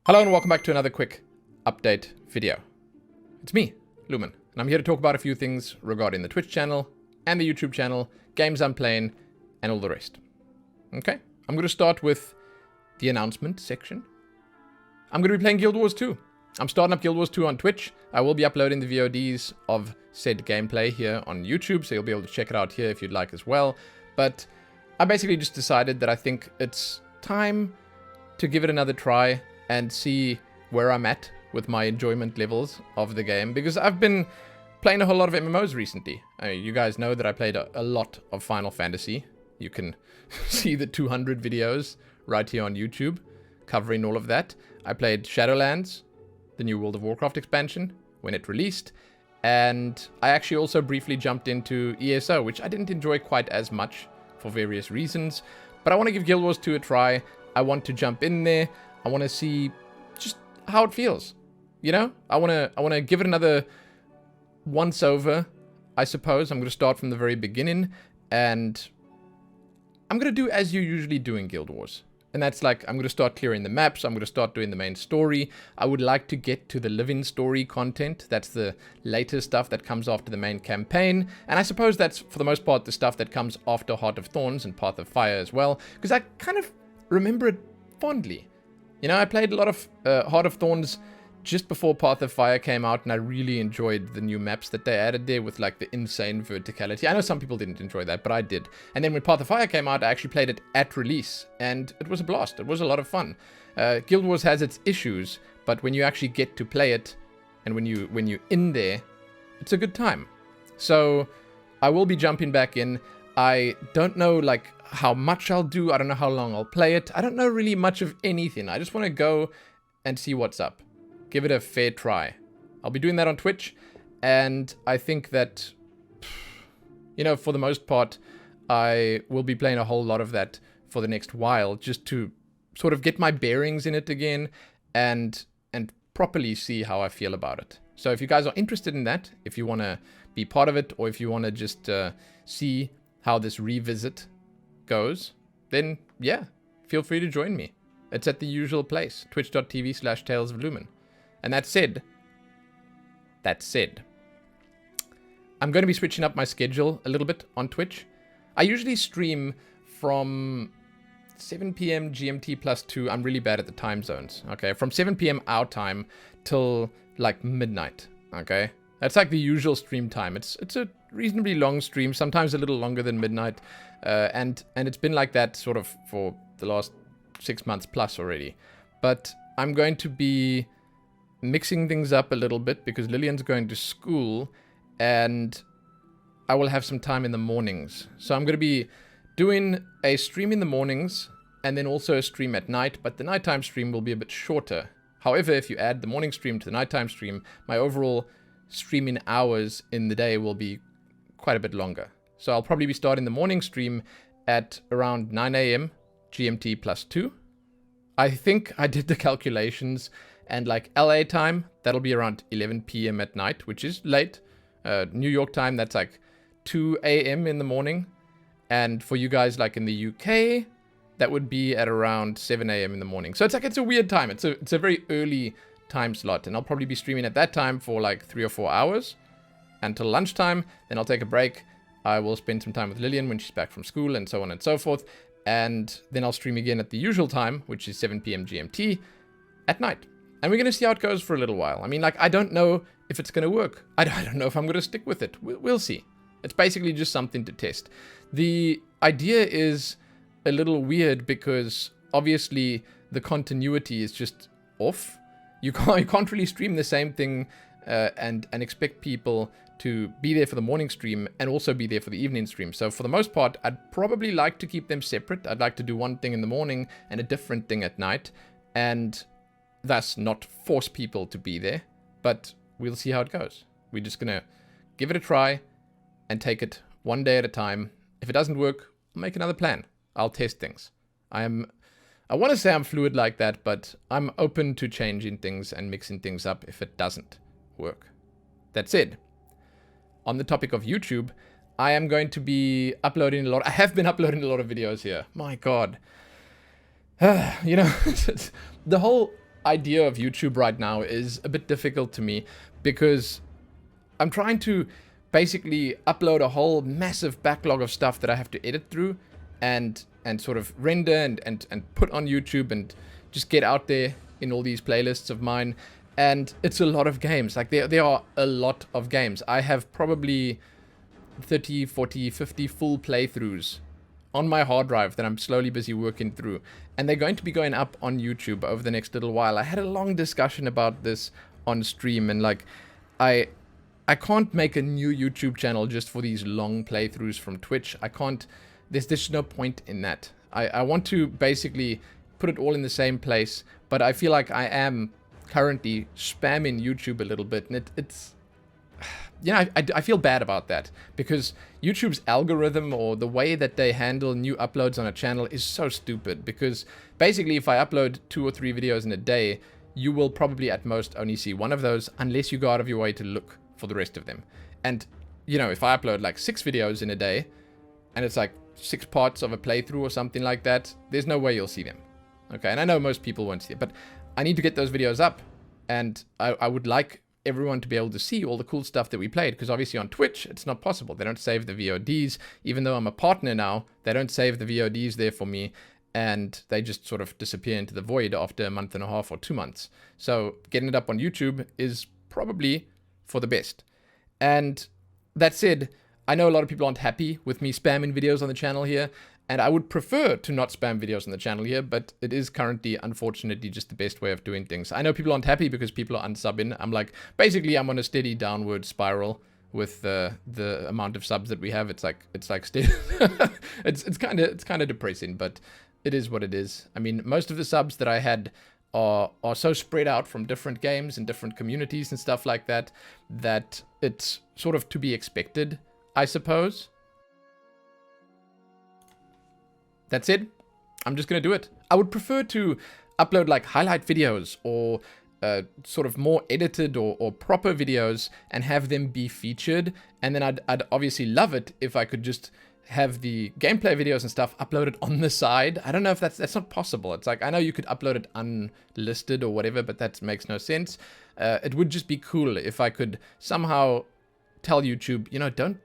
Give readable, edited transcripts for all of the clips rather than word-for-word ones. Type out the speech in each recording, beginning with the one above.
Hello and welcome back to another quick update video. It's me, Lumin, and I'm here to talk about a few things regarding the Twitch channel and the YouTube channel, games I'm playing, and all the rest. Okay, I'm going to start with the announcement section. I'm going to be playing Guild Wars 2. I'm starting up Guild Wars 2 on Twitch. I will be uploading the VODs of said gameplay here on YouTube, so you'll be able to check it out here if you'd like as well. But I basically just decided that I think it's time to give it another try and see where I'm at with my enjoyment levels of the game, because I've been playing a whole lot of MMOs recently. I mean, you guys know that I played a lot of Final Fantasy. You can see the 200 videos right here on YouTube covering all of that. I played Shadowlands, the new World of Warcraft expansion, when it released, and I actually also briefly jumped into ESO, which I didn't enjoy quite as much for various reasons, but I want to give Guild Wars 2 a try. I want to jump in there. I want to see just how it feels, you know? I want to give it another once over, I suppose. I'm going to start from the very beginning, and I'm going to do as you usually do in Guild Wars. And that's like, I'm going to start clearing the maps. I'm going to start doing the main story. I would like to get to the living story content. That's the later stuff that comes after the main campaign. And I suppose that's, for the most part, the stuff that comes after Heart of Thorns and Path of Fire as well, because I kind of remember it fondly. You know, I played a lot of Heart of Thorns just before Path of Fire came out, and I really enjoyed the new maps that they added there with, like, the insane verticality. I know some people didn't enjoy that, but I did. And then when Path of Fire came out, I actually played it at release, and it was a blast. It was a lot of fun. Guild Wars has its issues, but when you actually get to play it, and when you're in there, it's a good time. So I will be jumping back in. I don't know, like, how much I'll do. I don't know how long I'll play it. I don't know really much of anything. I just want to go and see what's up. Give it a fair try. I'll be doing that on Twitch, and I think that, you know, for the most part, I will be playing a whole lot of that for the next while, just to sort of get my bearings in it again, and properly see how I feel about it. So if you guys are interested in that, if you want to be part of it, or if you want to just see how this revisit goes, then yeah, feel free to join me. It's at the usual place, twitch.tv/Tales of Lumin. And that said, I'm going to be switching up my schedule a little bit on Twitch. I usually stream from 7 p.m. GMT +2. I'm really bad at the time zones, okay? From 7 p.m. our time till like midnight, okay? That's like the usual stream time. It's a reasonably long stream, sometimes a little longer than midnight, and it's been like that sort of for the last 6 months plus already. But I'm going to be mixing things up a little bit because Lillian's going to school, and I will have some time in the mornings. So I'm going to be doing a stream in the mornings and then also a stream at night, but the nighttime stream will be a bit shorter. However, if you add the morning stream to the nighttime stream, my overall streaming hours in the day will be quite a bit longer. So I'll probably be starting the morning stream at around 9 a.m. GMT +2. I think I did the calculations, and like LA time, that'll be around 11 p.m. at night, which is late. New York time, that's like 2 a.m. in the morning. And for you guys like in the UK, that would be at around 7 a.m. in the morning. So it's a weird time. It's a very early time slot, and I'll probably be streaming at that time for like 3 or 4 hours until lunchtime. Then I'll take a break. I will spend some time with Lillian when she's back from school, and so on and so forth. And then I'll stream again at the usual time, which is 7 p.m. GMT at night. And we're going to see how it goes for a little while. I mean, like, I don't know if it's going to work. I don't know if I'm going to stick with it. We'll see. It's basically just something to test. The idea is a little weird because obviously the continuity is just off. You can't really stream the same thing and expect people to be there for the morning stream and also be there for the evening stream. So for the most part, I'd probably like to keep them separate. I'd like to do one thing in the morning and a different thing at night, and thus not force people to be there. But we'll see how it goes. We're just going to give it a try and take it one day at a time. If it doesn't work, I'll make another plan. I'll test things. I want to say I'm fluid like that, but I'm open to changing things and mixing things up if it doesn't work. That said, on the topic of YouTube, I am going to be uploading a lot. I have been uploading a lot of videos here. My God. You know, the whole idea of YouTube right now is a bit difficult to me because I'm trying to basically upload a whole massive backlog of stuff that I have to edit through and sort of render and put on YouTube and just get out there in all these playlists of mine. And it's a lot of games. Like there are a lot of games. I have probably 30, 40, 50 full playthroughs on my hard drive that I'm slowly busy working through. And they're going to be going up on YouTube over the next little while. I had a long discussion about this on stream, and like I can't make a new YouTube channel just for these long playthroughs from Twitch. I can't, there's no point in that. I want to basically put it all in the same place, but I feel like I am currently spamming YouTube a little bit, and it's you know, I feel bad about that because YouTube's algorithm or the way that they handle new uploads on a channel is so stupid. Because basically if I upload 2 or 3 videos in a day, you will probably at most only see one of those unless you go out of your way to look for the rest of them. And you know, if I upload like 6 videos in a day and it's like 6 parts of a playthrough or something like that, there's no way you'll see them. Okay, and I know most people won't see it, but I need to get those videos up, and I would like everyone to be able to see all the cool stuff that we played, because obviously on Twitch it's not possible. They don't save the VODs. Even though I'm a partner now, they don't save the VODs there for me, and they just sort of disappear into the void after a month and a half or 2 months. So getting it up on YouTube is probably for the best. And that said, I know a lot of people aren't happy with me spamming videos on the channel here, and I would prefer to not spam videos on the channel here, but it is currently, unfortunately, just the best way of doing things. I know people aren't happy because people are unsubbing. I'm like, basically, I'm on a steady downward spiral with the amount of subs that we have. It's like steady. it's kind of depressing, but it is what it is. I mean, most of the subs that I had are so spread out from different games and different communities and stuff like that, that it's sort of to be expected, I suppose. That's it. I'm just going to do it. I would prefer to upload like highlight videos or sort of more edited or proper videos and have them be featured. And then I'd obviously love it if I could just have the gameplay videos and stuff uploaded on the side. I don't know if that's not possible. It's like, I know you could upload it unlisted or whatever, but that makes no sense. It would just be cool if I could somehow tell YouTube, you know, don't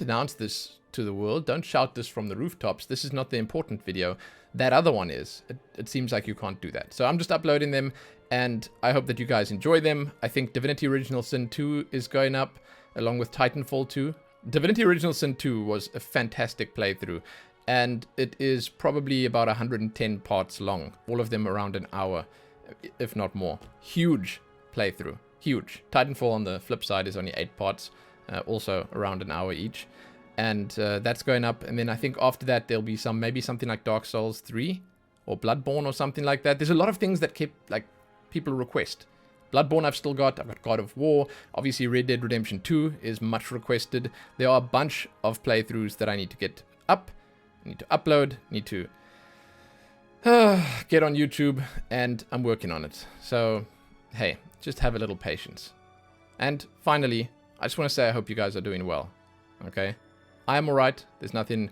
announce this to the world. Don't shout this from the rooftops. This is not the important video. That other one is. It seems like you can't do that. So I'm just uploading them, and I hope that you guys enjoy them. I think Divinity Original Sin 2 is going up, along with Titanfall 2. Divinity Original Sin 2 was a fantastic playthrough, and it is probably about 110 parts long. All of them around an hour, if not more. Huge playthrough. Huge. Titanfall on the flip side is only 8 parts, also around an hour each. And that's going up, and then I think after that there'll be maybe something like Dark Souls 3 or Bloodborne or something like that. There's a lot of things that people request. Bloodborne I've got God of War, obviously Red Dead Redemption 2 is much requested. There are a bunch of playthroughs that I need to get up, need to upload, need to get on YouTube, and I'm working on it. So hey, just have a little patience. And finally, I just want to say I hope you guys are doing well. Okay? I am alright. There's nothing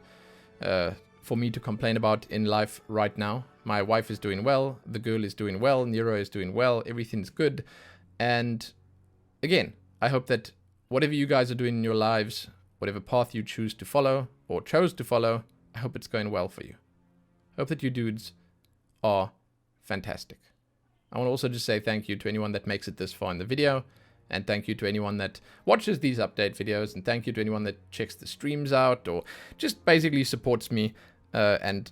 for me to complain about in life right now. My wife is doing well. The girl is doing well. Nero is doing well. Everything's good. And again, I hope that whatever you guys are doing in your lives, whatever path you choose to follow or chose to follow, I hope it's going well for you. I hope that you dudes are fantastic. I want to also just say thank you to anyone that makes it this far in the video. And thank you to anyone that watches these update videos, and thank you to anyone that checks the streams out or just basically supports me and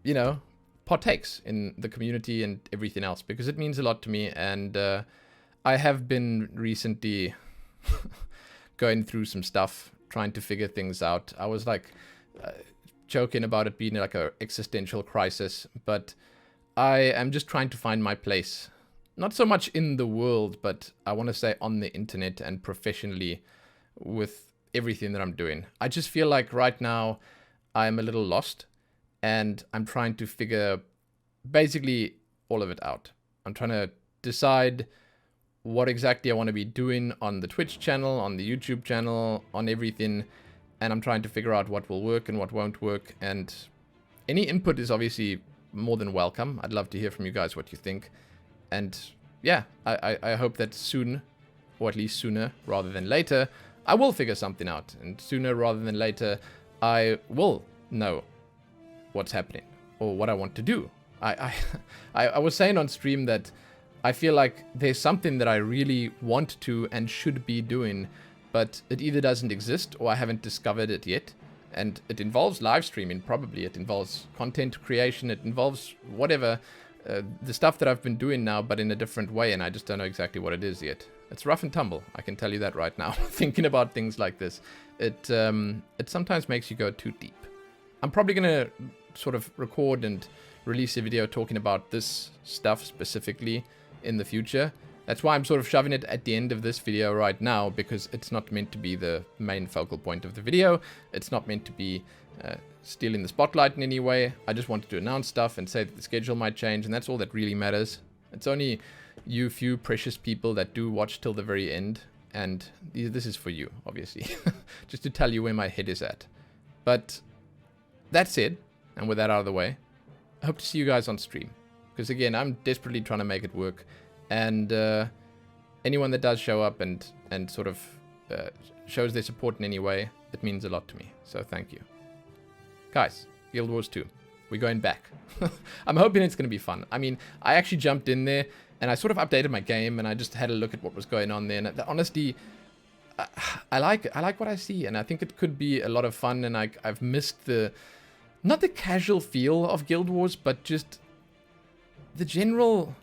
you know, partakes in the community and everything else, because it means a lot to me. And I have been recently going through some stuff, trying to figure things out. I was like joking about it being like an existential crisis, but I am just trying to find my place. Not so much in the world, but I want to say on the internet and professionally with everything that I'm doing. I just feel like right now I'm a little lost, and I'm trying to figure basically all of it out. I'm trying to decide what exactly I want to be doing on the Twitch channel, on the YouTube channel, on everything, and I'm trying to figure out what will work and what won't work. And any input is obviously more than welcome. I'd love to hear from you guys what you think. And yeah, I hope that soon, or at least sooner rather than later, I will figure something out. And sooner rather than later, I will know what's happening or what I want to do. I was saying on stream that I feel like there's something that I really want to and should be doing, but it either doesn't exist or I haven't discovered it yet. And it involves live streaming, probably. It involves content creation. It involves whatever, the stuff that I've been doing now, but in a different way, and I just don't know exactly what it is yet. It's rough and tumble, I can tell you that right now. Thinking about things like this, it sometimes makes you go too deep. I'm probably going to sort of record and release a video talking about this stuff specifically in the future. That's why I'm sort of shoving it at the end of this video right now, because it's not meant to be the main focal point of the video. It's not meant to be stealing the spotlight in any way. I just wanted to announce stuff and say that the schedule might change, and that's all that really matters. It's only you few precious people that do watch till the very end, and this is for you, obviously. Just to tell you where my head is at. But that said, and with that out of the way, I hope to see you guys on stream. Because again, I'm desperately trying to make it work. And anyone that does show up and sort of shows their support in any way, it means a lot to me. So thank you. Guys, Guild Wars 2. We're going back. I'm hoping it's going to be fun. I mean, I actually jumped in there and I sort of updated my game and I just had a look at what was going on there. And honestly, I like what I see, and I think it could be a lot of fun. And I've missed not the casual feel of Guild Wars, but just the general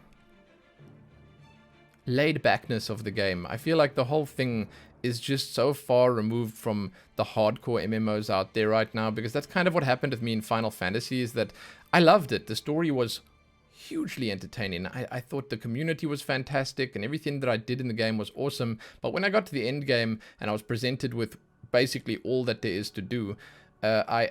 laid-backness of the game. I feel like the whole thing is just so far removed from the hardcore MMOs out there right now, because that's kind of what happened with me in Final Fantasy, is that I loved it. The story was hugely entertaining. I thought the community was fantastic and everything that I did in the game was awesome. But when I got to the end game and I was presented with basically all that there is to do, I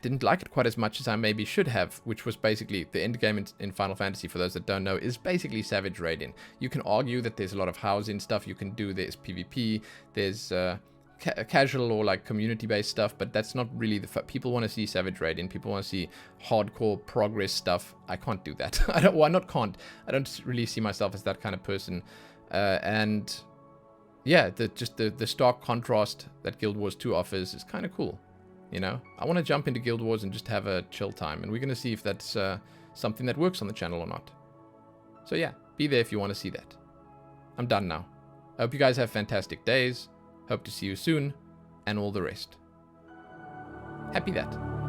didn't like it quite as much as I maybe should have, which was basically the end game in Final Fantasy, for those that don't know, is basically savage raiding. You can argue that there's a lot of housing stuff you can do. There's PvP, there's casual or like community-based stuff, but that's not really people want to see savage raiding. People want to see hardcore progress stuff. I can't do that. I don't really see myself as that kind of person. And yeah, the stark contrast that Guild Wars 2 offers is kind of cool. You know, I want to jump into Guild Wars and just have a chill time, and we're going to see if that's something that works on the channel or not. So yeah, be there if you want to see that. I'm done now. I hope you guys have fantastic days. Hope to see you soon, and all the rest. Happy that.